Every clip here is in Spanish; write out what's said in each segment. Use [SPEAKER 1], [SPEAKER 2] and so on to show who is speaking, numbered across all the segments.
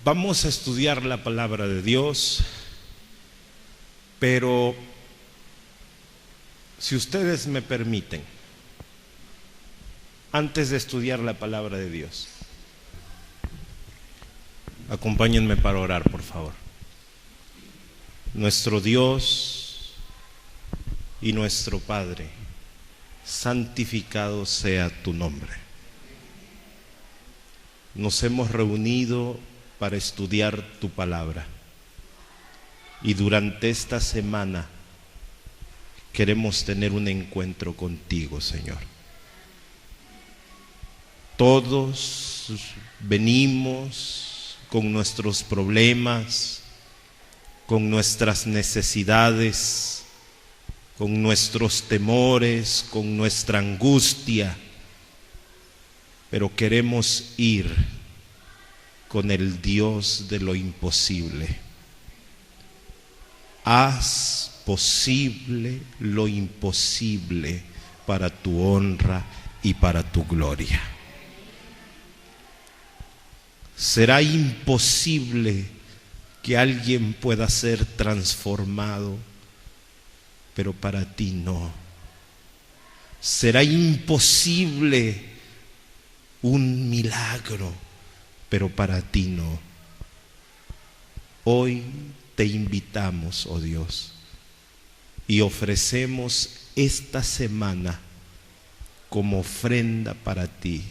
[SPEAKER 1] Vamos a estudiar la palabra de Dios, pero si ustedes me permiten, antes de estudiar la palabra de Dios, acompáñenme para orar, por favor. Nuestro Dios y nuestro Padre, santificado sea tu nombre. Nos hemos reunido para estudiar tu palabra y durante esta semana queremos tener un encuentro contigo, Señor. Todos venimos con nuestros problemas, con nuestras necesidades, con nuestros temores, con nuestra angustia, pero queremos ir con el Dios de lo imposible. Haz posible lo imposible para tu honra y para tu gloria. Será imposible que alguien pueda ser transformado, pero para ti no. Será imposible un milagro, pero para ti no. Hoy te invitamos, oh Dios, y ofrecemos esta semana como ofrenda para ti.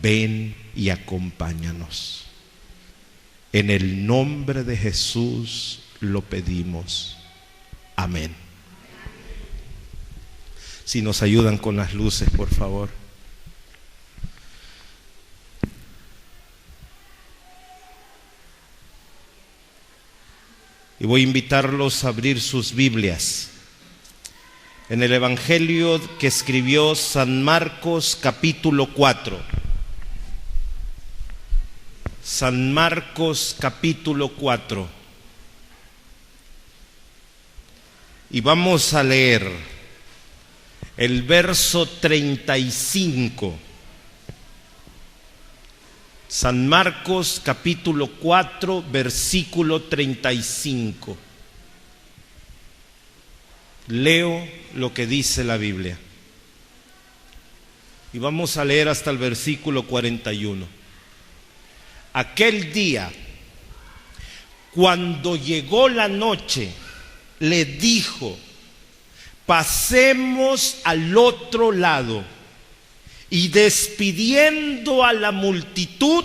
[SPEAKER 1] Ven y acompáñanos. En el nombre de Jesús lo pedimos. Amén. Si nos ayudan con las luces, por favor. Y voy a invitarlos a abrir sus Biblias en el Evangelio que escribió San Marcos, capítulo 4. San Marcos, capítulo 4. Y vamos a leer el verso 35. San Marcos capítulo 4, versículo 35. Leo lo que dice la Biblia. Y vamos a leer hasta el versículo 41. Aquel día, cuando llegó la noche, le dijo: pasemos al otro lado. Y despidiendo a la multitud,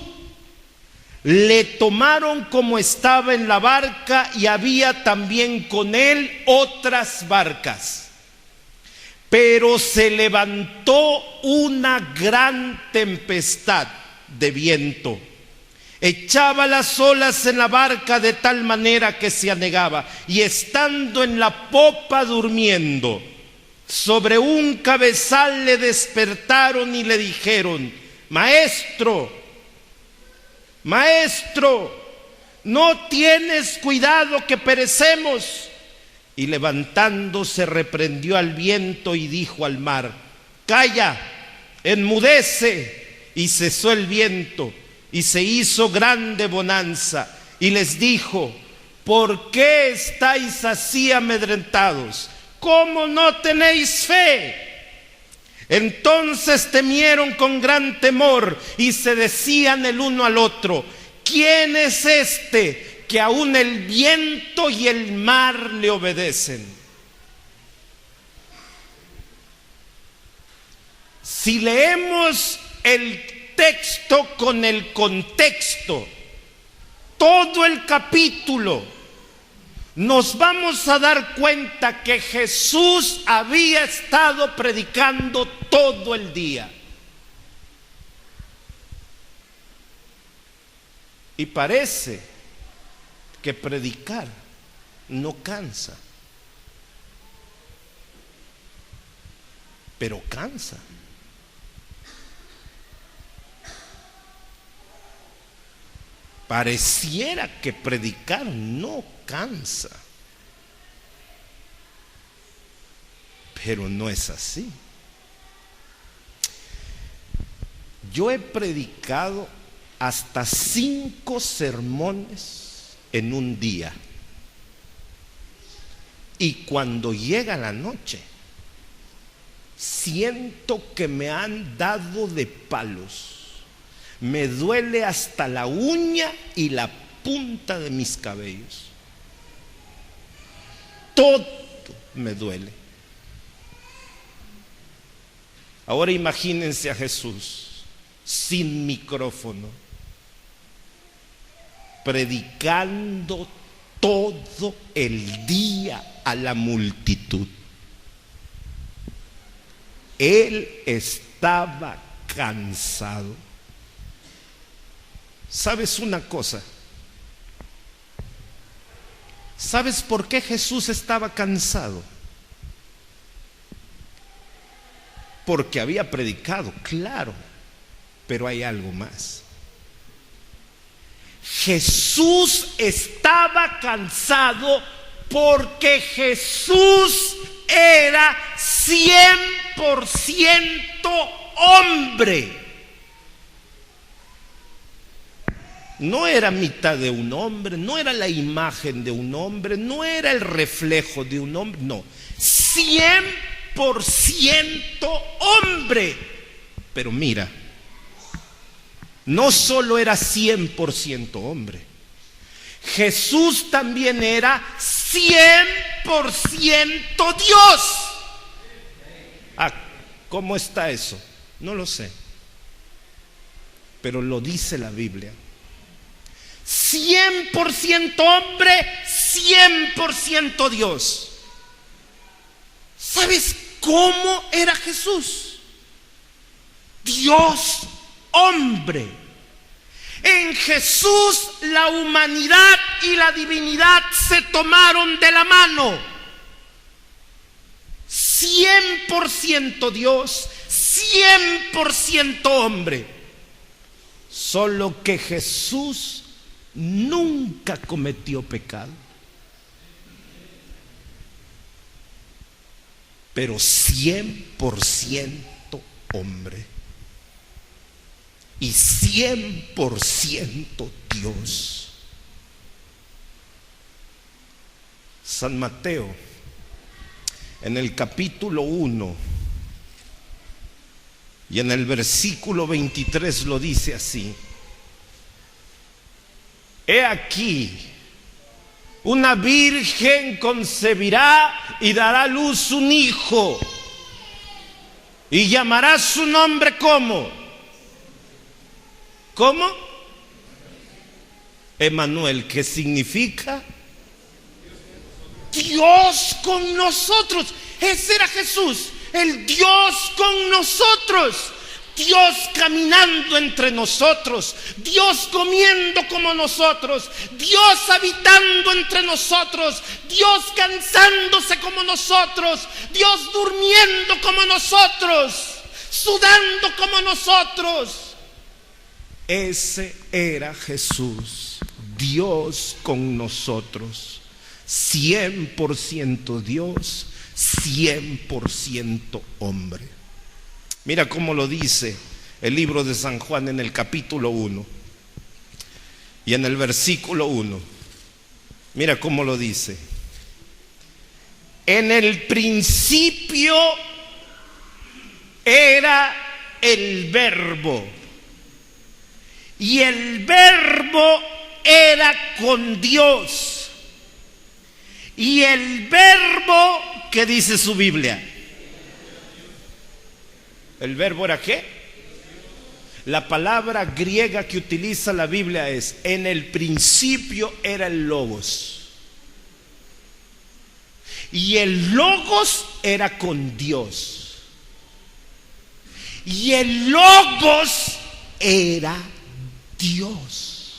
[SPEAKER 1] le tomaron como estaba en la barca, y había también con él otras barcas. Pero se levantó una gran tempestad de viento. Echaba las olas en la barca de tal manera que se anegaba, y estando en la popa durmiendo, sobre un cabezal le despertaron y le dijeron: Maestro, ¿no tienes cuidado que perecemos? Y levantándose reprendió al viento y dijo al mar: Calla, enmudece. Y cesó el viento y se hizo grande bonanza. Y les dijo: ¿por qué estáis así amedrentados? ¿Cómo no tenéis fe? Entonces temieron con gran temor y se decían el uno al otro: ¿quién es este que aún el viento y el mar le obedecen? Si leemos el texto con el contexto, todo el capítulo, nos vamos a dar cuenta que Jesús había estado predicando todo el día. Y parece que predicar no cansa, pero cansa. Pareciera que predicar no cansa, pero no es así. Yo he predicado hasta 5 sermones en un día. Y cuando llega la noche, siento que me han dado de palos. Me duele hasta la uña y la punta de mis cabellos. Todo me duele. Ahora imagínense a Jesús sin micrófono, predicando todo el día a la multitud. Él estaba cansado. ¿Sabes una cosa? ¿Sabes por qué Jesús estaba cansado? Porque había predicado, claro, pero hay algo más. Jesús estaba cansado porque Jesús era 100% hombre. No era mitad de un hombre, no era la imagen de un hombre, no era el reflejo de un hombre, no. 100% hombre. Pero mira, no solo era 100% hombre, Jesús también era 100% Dios. ¿Cómo está eso? No lo sé, pero lo dice la Biblia. 100% hombre, 100% Dios. ¿Sabes cómo era Jesús? Dios hombre. En Jesús la humanidad y la divinidad se tomaron de la mano. 100% Dios, 100% hombre. Solo que Jesús nunca cometió pecado, pero 100% hombre y 100% Dios. San Mateo, en el capítulo 1 y en el versículo 23 lo dice así: he aquí, una virgen concebirá y dará a luz un hijo, y llamará su nombre ¿cómo? ¿Cómo? Emmanuel, que significa Dios con nosotros. Ese era Jesús, el Dios con nosotros. Dios caminando entre nosotros, Dios comiendo como nosotros, Dios habitando entre nosotros, Dios cansándose como nosotros, Dios durmiendo como nosotros, sudando como nosotros. Ese era Jesús, Dios con nosotros, 100% Dios, 100% hombre. Mira cómo lo dice el libro de San Juan en el capítulo 1 y en el versículo 1. Mira cómo lo dice: en el principio era el Verbo, y el Verbo era con Dios, y el Verbo, ¿qué dice su Biblia? ¿El verbo era qué? La palabra griega que utiliza la Biblia es: en el principio era el Logos. Y el Logos era con Dios. Y el Logos era Dios.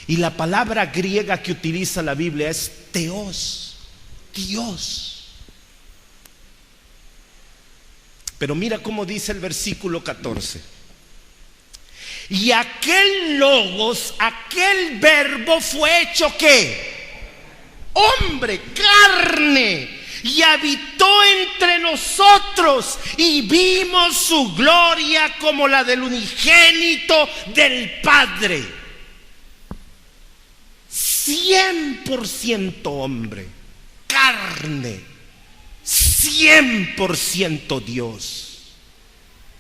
[SPEAKER 1] Y la palabra griega que utiliza la Biblia es Theos, Dios. Pero mira cómo dice el versículo 14: y aquel Logos, aquel Verbo fue hecho ¿qué? Hombre, carne, y habitó entre nosotros y vimos su gloria como la del unigénito del Padre. 100% hombre, carne, 100% Dios.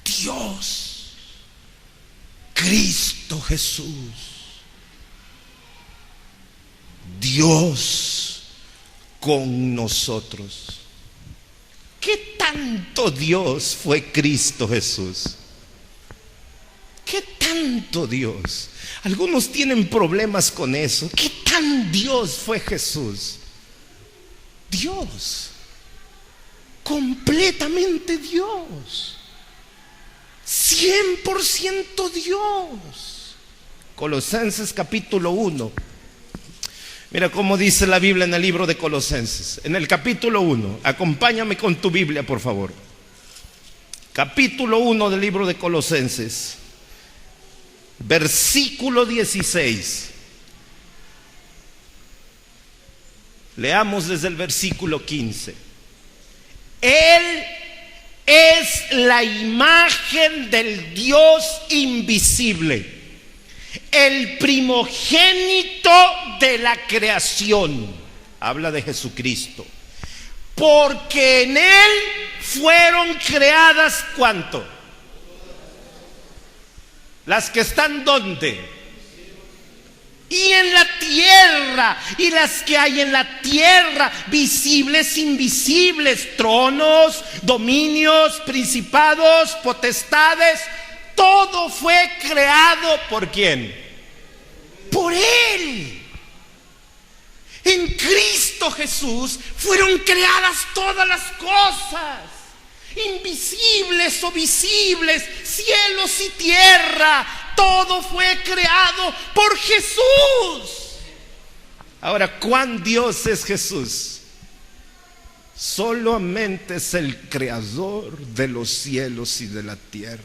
[SPEAKER 1] Dios, Cristo Jesús, Dios con nosotros. ¿Qué tanto Dios fue Cristo Jesús? ¿Qué tanto Dios? Algunos tienen problemas con eso. ¿Qué tan Dios fue Jesús? Dios, completamente Dios, 100% Dios. Colosenses capítulo 1. Mira cómo dice la Biblia en el libro de Colosenses. En el capítulo 1, acompáñame con tu Biblia, por favor. Capítulo 1 del libro de Colosenses, versículo 16. Leamos desde el versículo 15. Él es la imagen del Dios invisible, el primogénito de la creación. Habla de Jesucristo. Porque en Él fueron creadas, ¿cuánto? Las que están ¿dónde? Y en la tierra, y las que hay en la tierra, visibles, invisibles, tronos, dominios, principados, potestades. Todo fue creado ¿por quién? Por Él. En Cristo Jesús fueron creadas todas las cosas, invisibles o visibles, cielos y tierra. Todo fue creado por Jesús. Ahora, ¿cuán Dios es Jesús? Solamente es el creador de los cielos y de la tierra.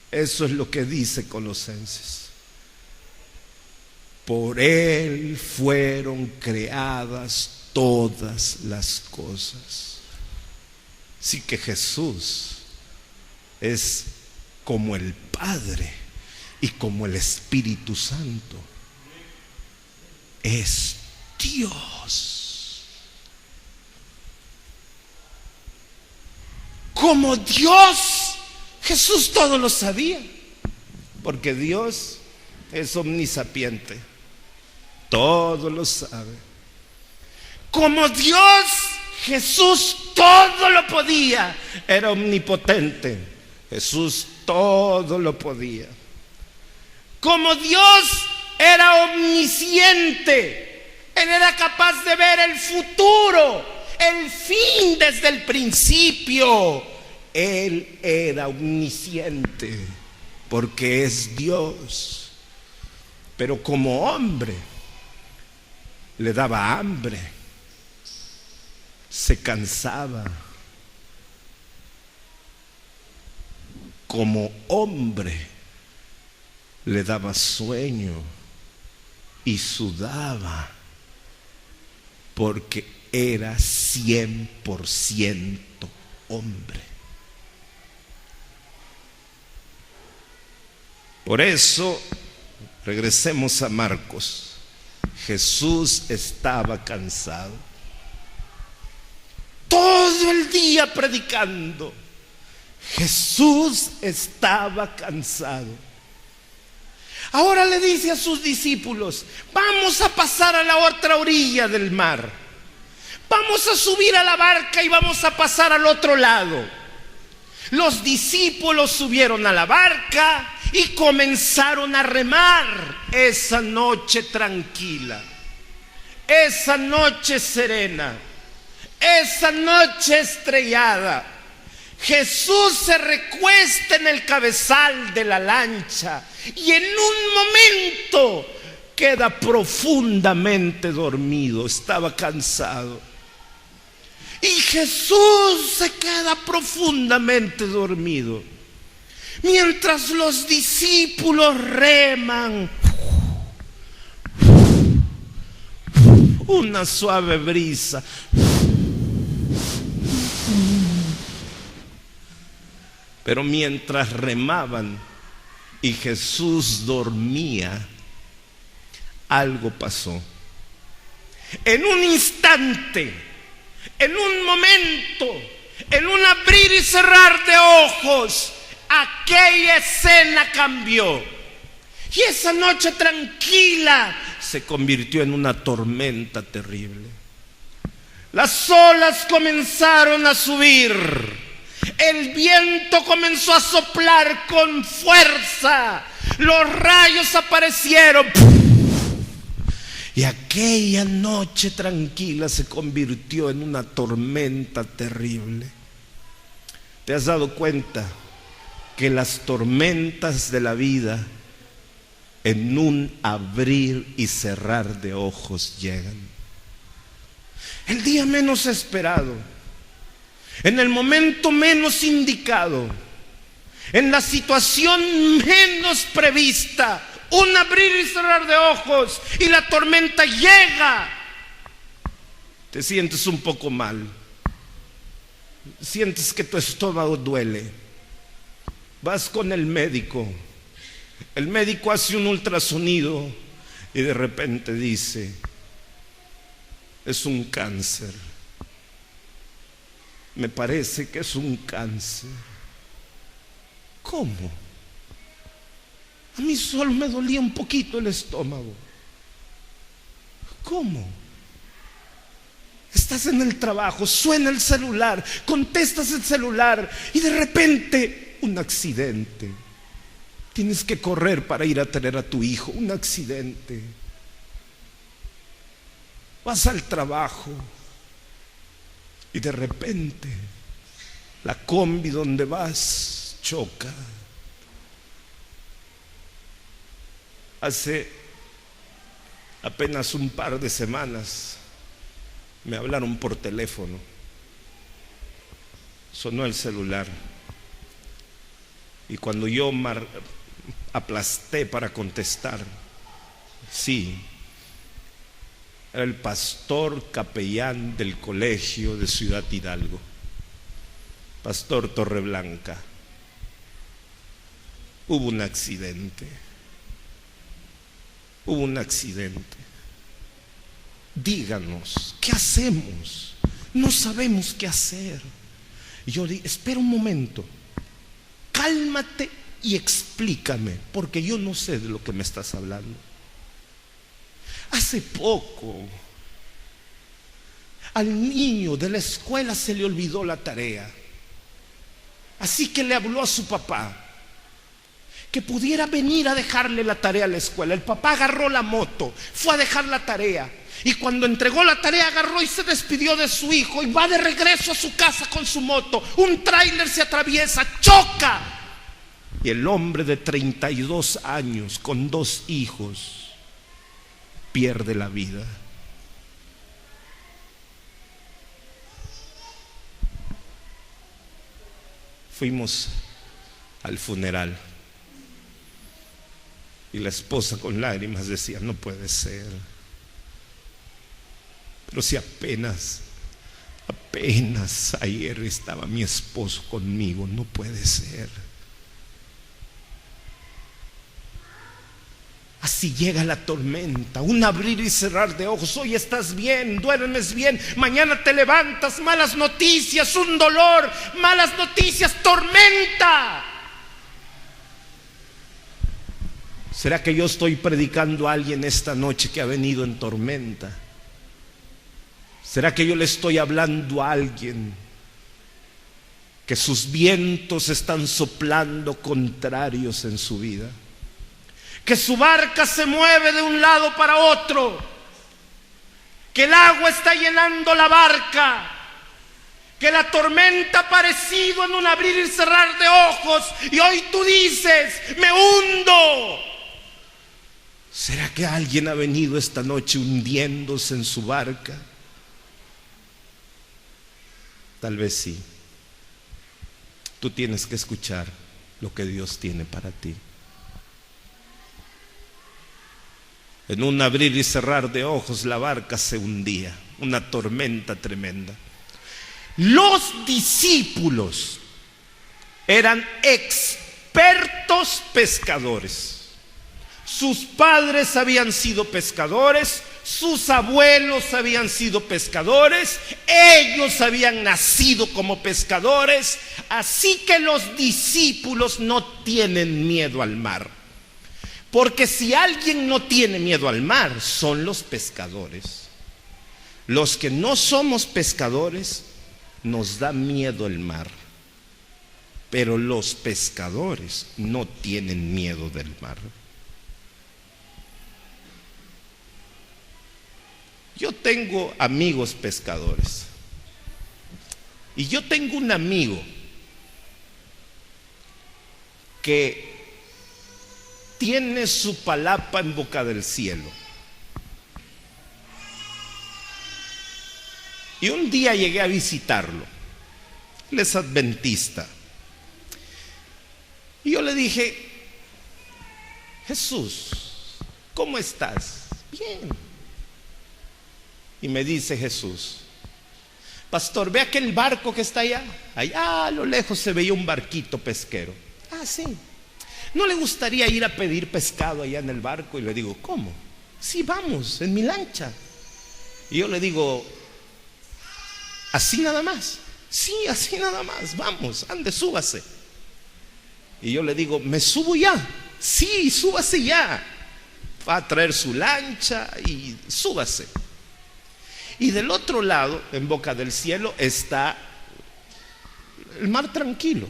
[SPEAKER 1] Eso es lo que dice Colosenses. Por Él fueron creadas todas las cosas. Así que Jesús es como el Padre y como el Espíritu Santo. Es Dios. Como Dios, Jesús todo lo sabía, porque Dios es omnisapiente, todo lo sabe. Como Dios, Jesús todo lo podía, era omnipotente. Jesús todo lo podía. Como Dios era omnisciente, Él era capaz de ver el futuro, el fin desde el principio. Él era omnisciente porque es Dios. Pero como hombre le daba hambre, se cansaba. Como hombre le daba sueño y sudaba, porque era 100% hombre. Por eso, regresemos a Marcos. Jesús estaba cansado, todo el día predicando. Jesús estaba cansado. Ahora le dice a sus discípulos: vamos a pasar a la otra orilla del mar. Vamos a subir a la barca y vamos a pasar al otro lado. Los discípulos subieron a la barca y comenzaron a remar esa noche tranquila, esa noche serena, esa noche estrellada. Jesús se recuesta en el cabezal de la lancha y en un momento queda profundamente dormido. Estaba cansado. Y Jesús se queda profundamente dormido, mientras los discípulos reman. Una suave brisa Pero mientras remaban y Jesús dormía, algo pasó. En un instante, en un momento, en un abrir y cerrar de ojos, aquella escena cambió. Y esa noche tranquila se convirtió en una tormenta terrible. Las olas comenzaron a subir. El viento comenzó a soplar con fuerza. Los rayos aparecieron. Y aquella noche tranquila se convirtió en una tormenta terrible. ¿Te has dado cuenta que las tormentas de la vida en un abrir y cerrar de ojos llegan? El día menos esperado, en el momento menos indicado, en la situación menos prevista, un abrir y cerrar de ojos y la tormenta llega. Te sientes un poco mal, sientes que tu estómago duele, vas con el médico hace un ultrasonido y de repente dice: es un cáncer. Me parece que es un cáncer. ¿Cómo? A mí solo me dolía un poquito el estómago. ¿Cómo? Estás en el trabajo, suena el celular, contestas el celular y de repente un accidente. Tienes que correr para ir a tener a tu hijo. Un accidente. Vas al trabajo y de repente la combi donde vas choca. Hace apenas un par de semanas me hablaron por teléfono. Sonó el celular y cuando yo aplasté para contestar, sí, era el pastor capellán del colegio de Ciudad Hidalgo, Pastor Torreblanca. Hubo un accidente. Hubo un accidente. Díganos, ¿qué hacemos? No sabemos qué hacer. Y yo dije: espera un momento, cálmate y explícame, porque yo no sé de lo que me estás hablando. Hace poco al niño de la escuela se le olvidó la tarea, así que le habló a su papá que pudiera venir a dejarle la tarea a la escuela. El papá agarró la moto, fue a dejar la tarea y cuando entregó la tarea agarró y se despidió de su hijo y va de regreso a su casa con su moto. Un tráiler se atraviesa, choca y el hombre de 32 años con 2 hijos pierde la vida. Fuimos al funeral y la esposa con lágrimas decía: no puede ser. Pero si apenas ayer estaba mi esposo conmigo, no puede ser. Así llega la tormenta, un abrir y cerrar de ojos. Hoy estás bien, duermes bien, mañana te levantas, malas noticias, un dolor, malas noticias, tormenta. ¿Será que yo estoy predicando a alguien esta noche que ha venido en tormenta? ¿Será que yo le estoy hablando a alguien que sus vientos están soplando contrarios en su vida? Que su barca se mueve de un lado para otro, que el agua está llenando la barca, que la tormenta ha aparecido en un abrir y cerrar de ojos y hoy tú dices: me hundo. ¿Será que alguien ha venido esta noche hundiéndose en su barca? Tal vez sí. Tú tienes que escuchar lo que Dios tiene para ti. En un abrir y cerrar de ojos la barca se hundía, una tormenta tremenda. Los discípulos eran expertos pescadores. Sus padres habían sido pescadores, sus abuelos habían sido pescadores, ellos habían nacido como pescadores, así que los discípulos no tienen miedo al mar. Porque si alguien no tiene miedo al mar, son los pescadores. Los que no somos pescadores, nos da miedo el mar. Pero los pescadores no tienen miedo del mar. Yo tengo amigos pescadores. Y yo tengo un amigo que tiene su palapa en Boca del Cielo. Y un día llegué a visitarlo. Él es adventista. Y yo le dije: Jesús, ¿cómo estás? Bien. Y me dice Jesús: pastor, ve aquel barco que está allá. Allá a lo lejos se veía un barquito pesquero. Ah, sí. ¿No le gustaría ir a pedir pescado allá en el barco? Y le digo: ¿cómo? Sí, vamos, en mi lancha. Y yo le digo: ¿así nada más? Sí, así nada más, vamos, ande, súbase. Y yo le digo: ¿me subo ya? Sí, súbase ya. Va a traer su lancha y súbase. Y del otro lado, en Boca del Cielo, está el mar tranquilo,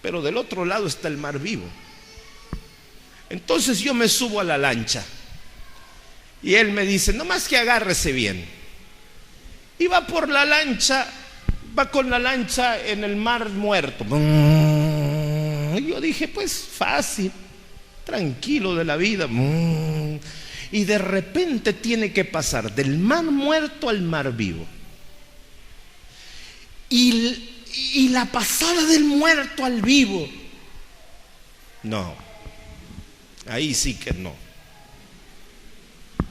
[SPEAKER 1] pero del otro lado está el mar vivo. Entonces yo me subo a la lancha y él me dice: nomás que agárrese bien. Y va por la lancha, va con la lancha en el mar muerto. Y yo dije: pues fácil, tranquilo de la vida. Y de repente tiene que pasar del mar muerto al mar vivo. Y la pasada del muerto al vivo, no, ahí sí que no.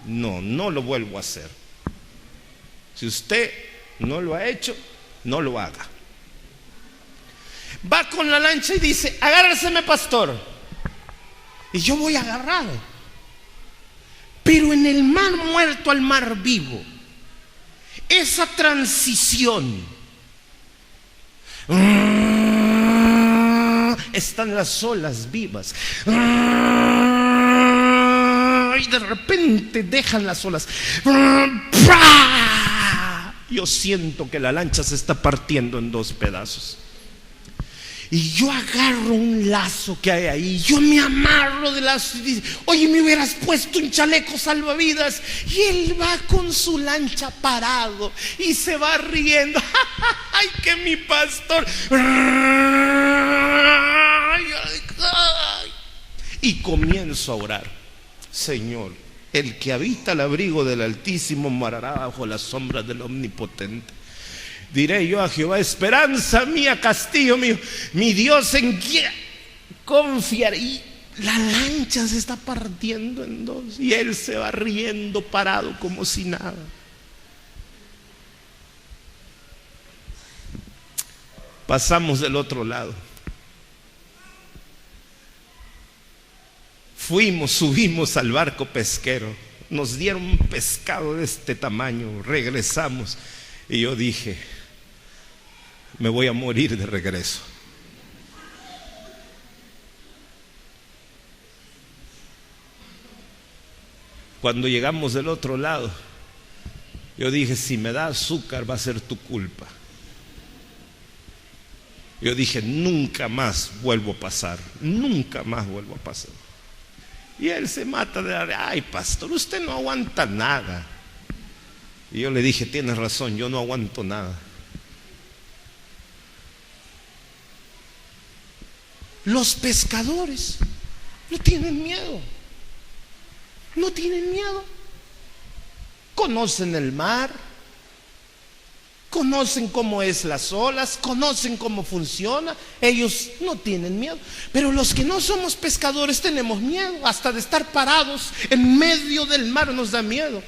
[SPEAKER 1] No lo vuelvo a hacer. Si usted no lo ha hecho, no lo haga. Va con la lancha y dice: agárreseme, pastor. Y yo voy agarrado. Pero en el mar muerto al mar vivo, esa transición, están las olas vivas, y de repente dejan las olas. Yo siento que la lancha se está partiendo en dos pedazos. Y yo agarro un lazo que hay ahí, yo me amarro de lazo y dice: oye, me hubieras puesto un chaleco salvavidas. Y él va con su lancha parado y se va riendo. Ay, que mi pastor. Y comienzo a orar: Señor, el que habita al abrigo del Altísimo morará bajo la sombra del Omnipotente. Diré yo a Jehová: esperanza mía, castillo mío, mi Dios en quien confiaré. Y la lancha se está partiendo en dos y él se va riendo parado como si nada. Pasamos del otro lado. Subimos al barco pesquero. Nos dieron un pescado de este tamaño. Regresamos y yo dije: me voy a morir de regreso. Cuando llegamos del otro lado, yo dije: si me da azúcar va a ser tu culpa. Yo dije: nunca más vuelvo a pasar, nunca más vuelvo a pasar. Y él se mata de la: ay, pastor, usted no aguanta nada. Y yo le dije: tienes razón, yo no aguanto nada. Los pescadores no tienen miedo. No tienen miedo. Conocen el mar, conocen cómo es las olas, conocen cómo funciona. Ellos no tienen miedo. Pero los que no somos pescadores tenemos miedo. Hasta de estar parados en medio del mar nos da miedo.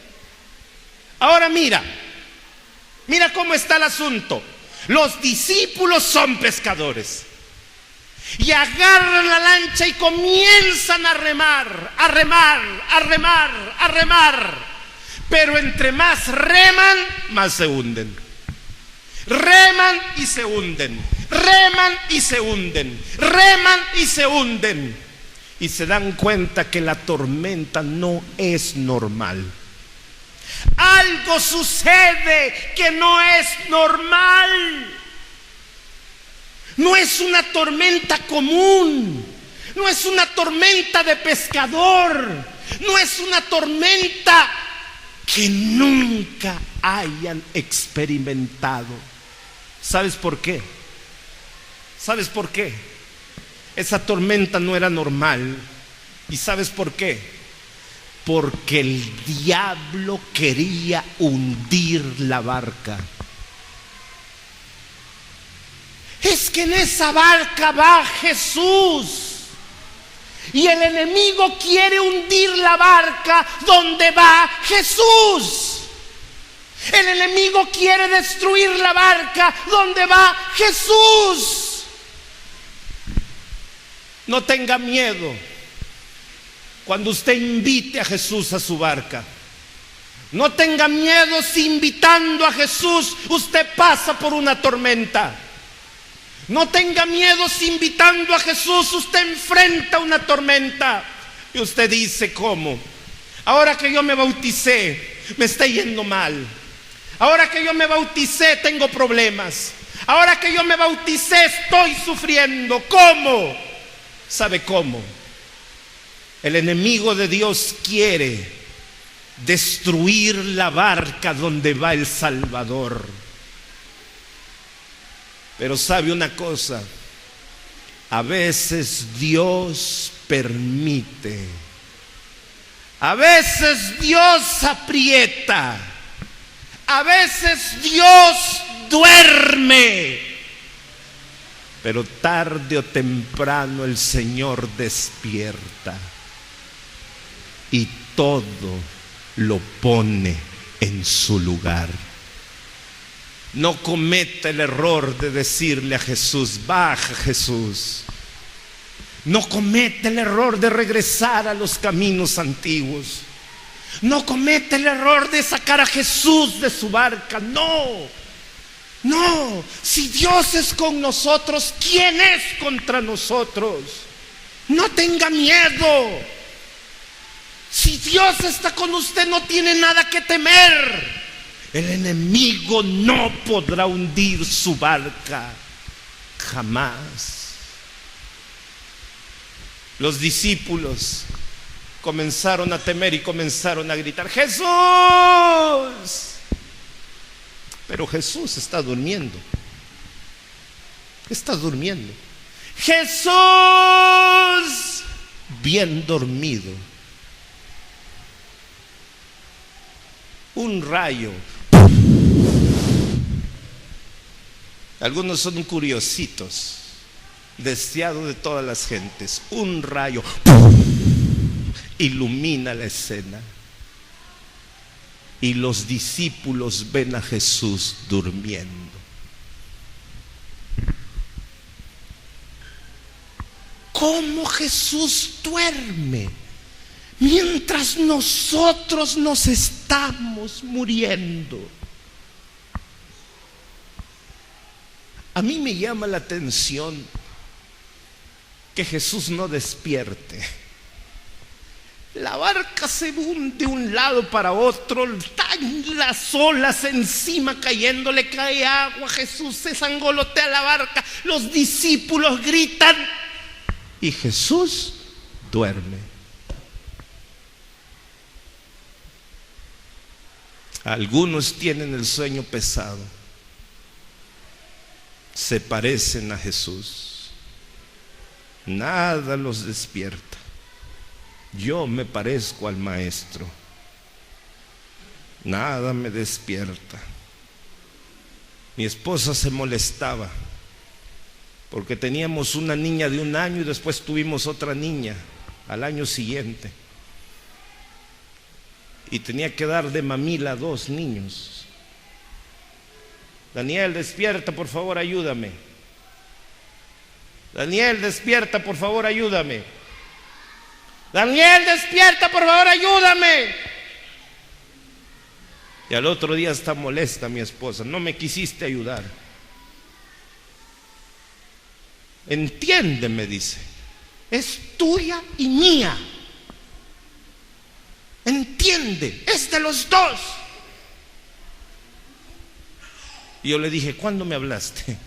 [SPEAKER 1] Ahora mira cómo está el asunto. Los discípulos son pescadores. y agarran la lancha y comienzan a remar, a remar, a remar, a remar. Pero entre más reman, más se hunden. Reman y se hunden, reman y se hunden, reman y se hunden. Y se dan cuenta que la tormenta no es normal. Algo sucede que no es normal. No es una tormenta común, no es una tormenta de pescador, no es una tormenta que nunca hayan experimentado. ¿Sabes por qué? ¿Sabes por qué? Esa tormenta no era normal. ¿Y sabes por qué? Porque el diablo quería hundir la barca. Es que en esa barca va Jesús y el enemigo quiere hundir la barca donde va Jesús. El enemigo quiere destruir la barca donde va Jesús. No tenga miedo cuando usted invite a Jesús a su barca. No tenga miedo si invitando a Jesús usted pasa por una tormenta. No tenga miedo si invitando a Jesús usted enfrenta una tormenta. Y usted dice, ¿cómo? Ahora que yo me bauticé, me está yendo mal. Ahora que yo me bauticé, tengo problemas. Ahora que yo me bauticé, estoy sufriendo. ¿Cómo? ¿Sabe cómo? El enemigo de Dios quiere destruir la barca donde va el Salvador. Pero sabe una cosa, a veces Dios permite, a veces Dios aprieta, a veces Dios duerme, pero tarde o temprano el Señor despierta y todo lo pone en su lugar. No cometa el error de decirle a Jesús, baja Jesús. No cometa el error de regresar a los caminos antiguos. No cometa el error de sacar a Jesús de su barca. No, no. Si Dios es con nosotros, ¿quién es contra nosotros? No tenga miedo. Si Dios está con usted, no tiene nada que temer. El enemigo no podrá hundir su barca, jamás. Los discípulos comenzaron a temer y comenzaron a gritar, ¡Jesús! Pero Jesús está durmiendo. Está durmiendo. Jesús, bien dormido. Un rayo. Algunos son curiositos, deseado de todas las gentes. Un rayo ilumina la escena y los discípulos ven a Jesús durmiendo. ¿Cómo Jesús duerme mientras nosotros nos estamos muriendo? A mí me llama la atención que Jesús no despierte. La barca se hunde de un lado para otro, están las olas encima cayendo, le cae agua, Jesús se sangolotea la barca, los discípulos gritan y Jesús duerme. Algunos tienen el sueño pesado. Se parecen a Jesús. Nada los despierta. Yo me parezco al Maestro. Nada me despierta. Mi esposa se molestaba porque teníamos una niña de 1 año y después tuvimos otra niña al año siguiente. Y tenía que dar de mamila a 2 niños. Daniel, despierta, por favor, ayúdame. Daniel, despierta, por favor, ayúdame. Daniel, despierta, por favor, ayúdame. Y al otro día está molesta mi esposa. No me quisiste ayudar. Entiende, me dice. Es tuya y mía. Entiende, es de los dos. Y yo le dije, ¿cuándo me hablaste?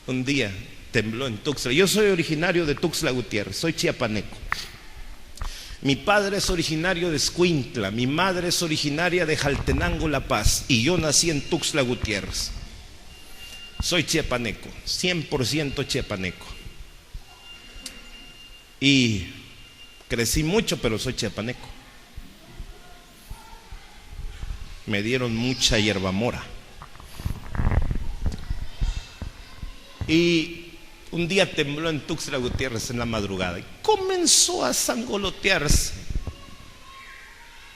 [SPEAKER 1] Un día tembló en Tuxtla. Yo soy originario de Tuxtla Gutiérrez, soy chiapaneco. Mi padre es originario de Escuintla, mi madre es originaria de Jaltenango, La Paz, y yo nací en Tuxtla Gutiérrez. Soy chiapaneco, 100% chiapaneco. Y crecí mucho, pero soy chiapaneco. Me dieron mucha hierbamora. Y un día tembló en Tuxtla Gutiérrez en la madrugada y comenzó a sangolotearse.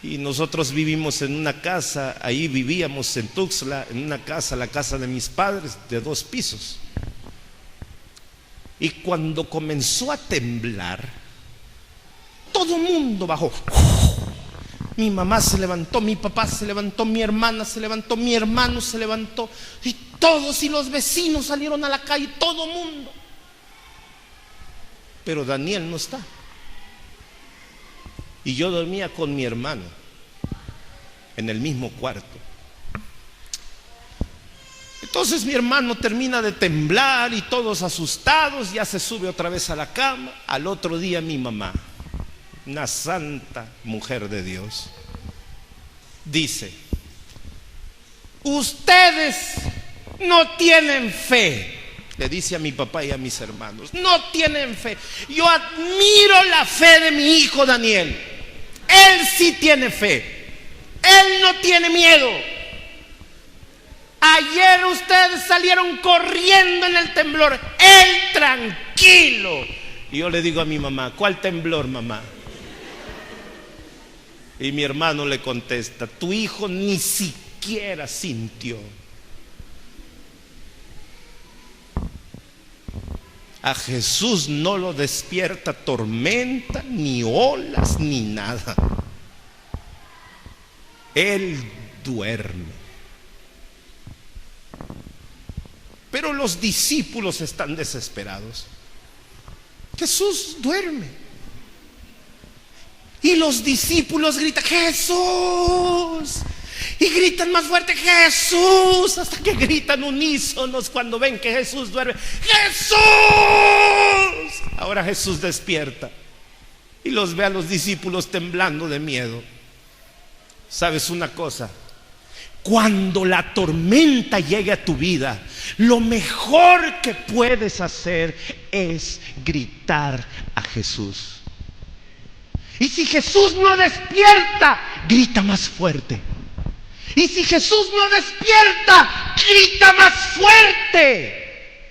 [SPEAKER 1] Y nosotros vivimos en una casa, ahí vivíamos en Tuxtla, en una casa, la casa de mis padres, de 2 pisos. Y cuando comenzó a temblar, todo el mundo bajó. Mi mamá se levantó, mi papá se levantó, mi hermana se levantó, mi hermano se levantó, y todos, y los vecinos salieron a la calle, todo el mundo. Pero Daniel no está. Y yo dormía con mi hermano en el mismo cuarto. Entonces mi hermano termina de temblar y todos asustados, ya se sube otra vez a la cama. Al otro día mi mamá, una santa mujer de Dios, dice: ustedes no tienen fe. Le dice a mi papá y a mis hermanos, no tienen fe. Yo admiro la fe de mi hijo Daniel. Él sí tiene fe. Él no tiene miedo. Ayer ustedes salieron corriendo en el temblor. Él tranquilo. Y yo le digo a mi mamá, ¿cuál temblor, mamá? Y mi hermano le contesta, tu hijo ni siquiera sintió. A Jesús no lo despierta tormenta, ni olas, ni nada. Él duerme. Pero los discípulos están desesperados. Jesús duerme. Y los discípulos gritan, Jesús. Y gritan más fuerte, Jesús, hasta que gritan unísonos cuando ven que Jesús duerme. ¡Jesús! Ahora Jesús despierta y los ve a los discípulos temblando de miedo. ¿Sabes una cosa? Cuando la tormenta llegue a tu vida, lo mejor que puedes hacer es gritar a Jesús. Y si Jesús no despierta, grita más fuerte. Y si Jesús no despierta, grita más fuerte.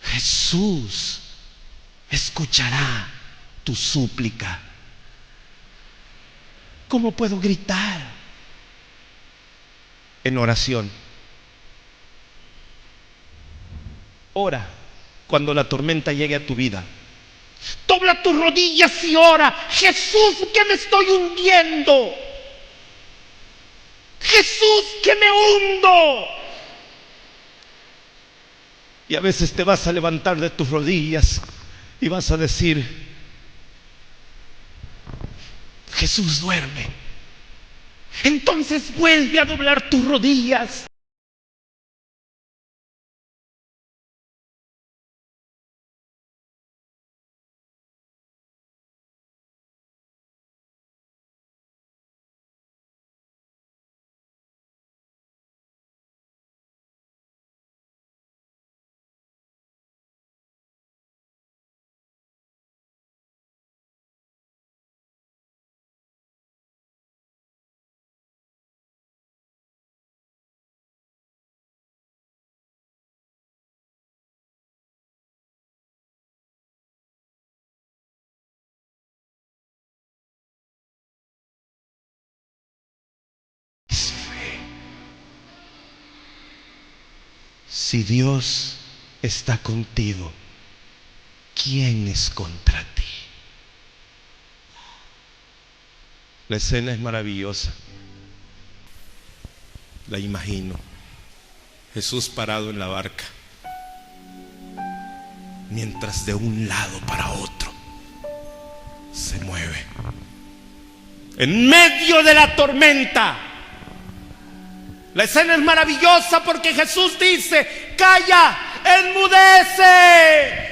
[SPEAKER 1] Jesús escuchará tu súplica. ¿Cómo puedo gritar? En oración. Ora cuando la tormenta llegue a tu vida. Dobla tus rodillas y ora. Jesús, que me estoy hundiendo. Jesús, que me hundo. Y a veces te vas a levantar de tus rodillas y vas a decir, Jesús duerme. Entonces vuelve a doblar tus rodillas. Si Dios está contigo, ¿quién es contra ti? La escena es maravillosa. La imagino. Jesús parado en la barca, mientras de un lado para otro se mueve. En medio de la tormenta. La escena es maravillosa porque Jesús dice: calla, enmudece.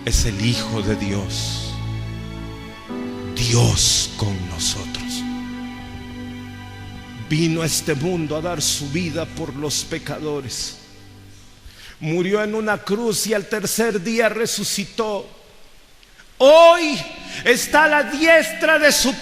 [SPEAKER 1] Es el Hijo de Dios, Dios con nosotros. Vino a este mundo a dar su vida por los pecadores. Murió en una cruz y al tercer día resucitó. Hoy está a la diestra de su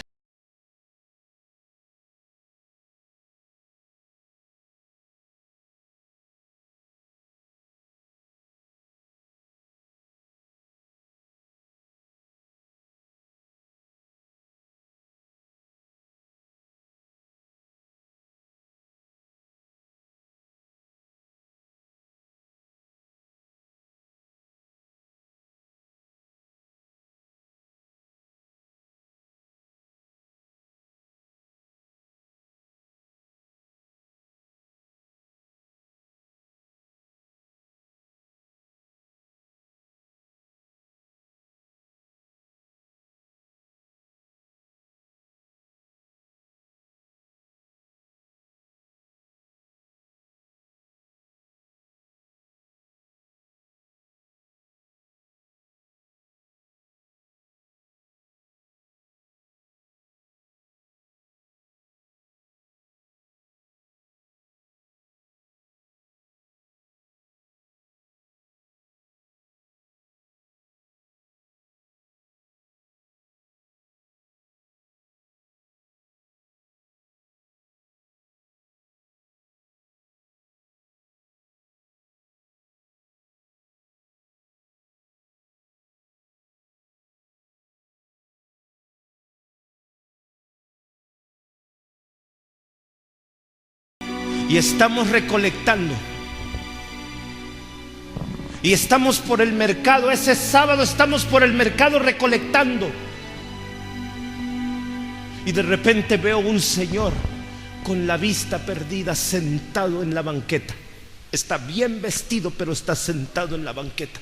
[SPEAKER 1] y estamos recolectando. Y estamos por el mercado. Ese sábado estamos por el mercado recolectando. Y de repente veo un señor con la vista perdida sentado en la banqueta. Está bien vestido, pero está sentado en la banqueta.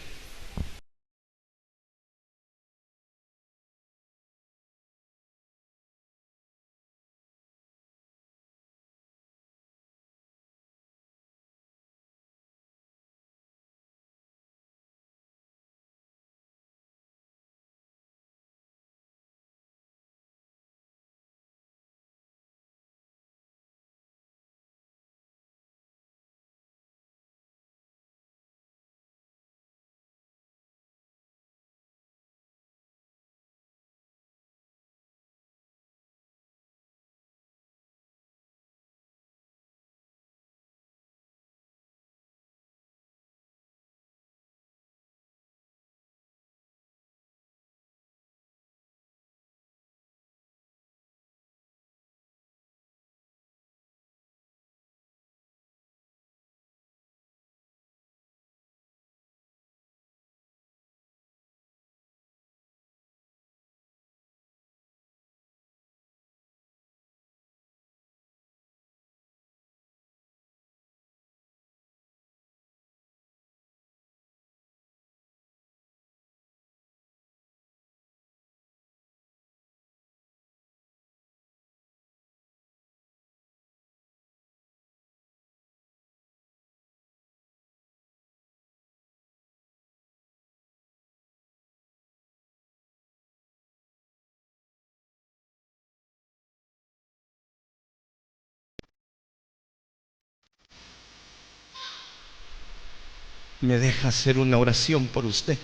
[SPEAKER 1] ¿Me deja hacer una oración por usted?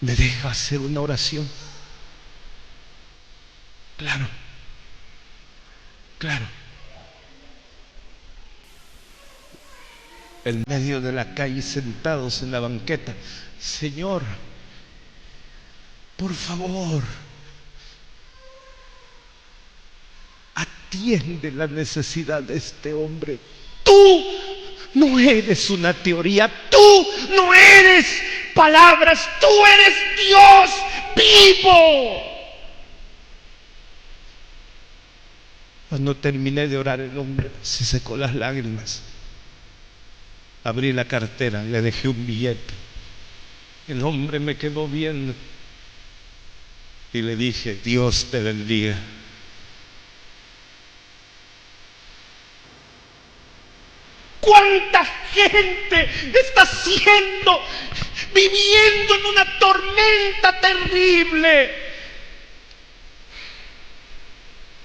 [SPEAKER 1] ¿Me deja hacer una oración? Claro, claro. En medio de la calle, sentados en la banqueta. Señor, por favor, atiende la necesidad de este hombre. Tú no eres una teoría, tú no eres palabras, tú eres Dios vivo. Cuando terminé de orar, el hombre se secó las lágrimas. Abrí la cartera, le dejé un billete. El hombre me quedó viendo y le dije: Dios te bendiga. ¿Cuánta gente está viviendo en una tormenta terrible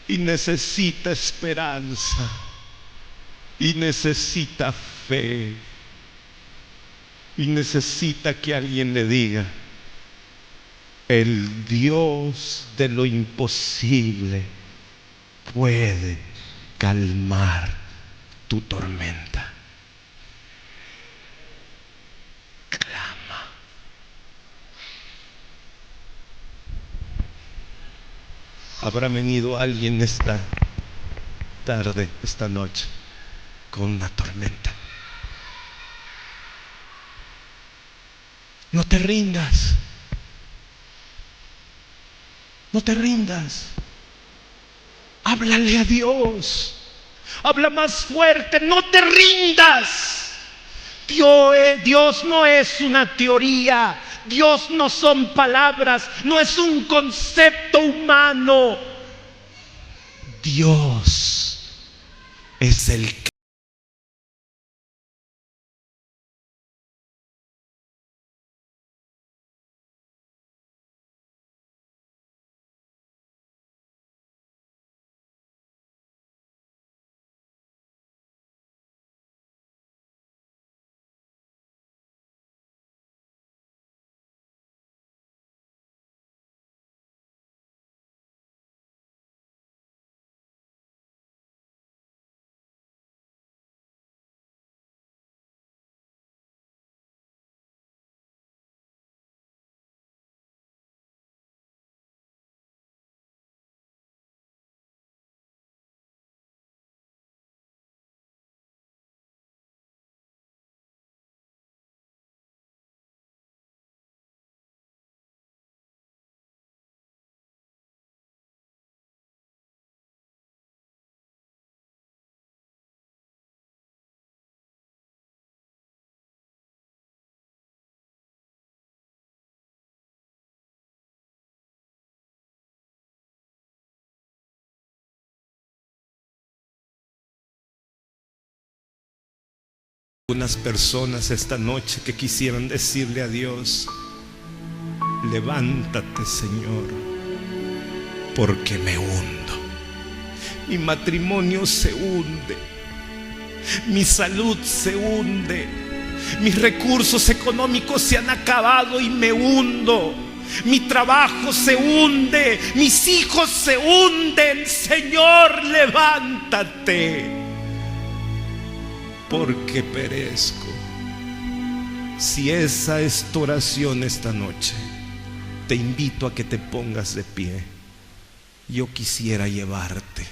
[SPEAKER 1] y necesita esperanza y necesita fe y necesita que alguien le diga: el Dios de lo imposible puede calmar tu tormenta? Clama. Habrá venido alguien esta tarde, esta noche, con una tormenta. No te rindas. No te rindas. Háblale a Dios. Habla más fuerte. No te rindas. Dios no es una teoría. Dios no son palabras. No es un concepto humano. Dios es el que algunas personas esta noche que quisieran decirle a Dios: levántate, Señor, porque me hundo. Mi matrimonio se hunde, mi salud se hunde, mis recursos económicos se han acabado y me hundo. Mi trabajo se hunde, mis hijos se hunden. Señor, levántate, porque perezco. Si esa es tu oración esta noche, te invito a que te pongas de pie. Yo quisiera llevarte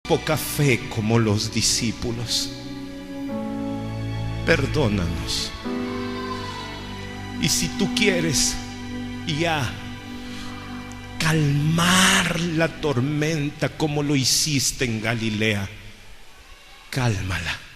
[SPEAKER 1] poca fe como los discípulos. Perdónanos. Y si tú quieres ya calmar la tormenta como lo hiciste en Galilea, cálmala.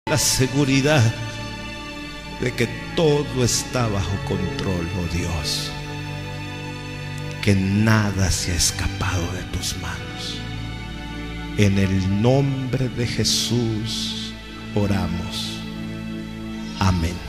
[SPEAKER 1] La seguridad de que todo está bajo control, oh Dios, que nada se ha escapado de tus manos. En el nombre de Jesús oramos. Amén.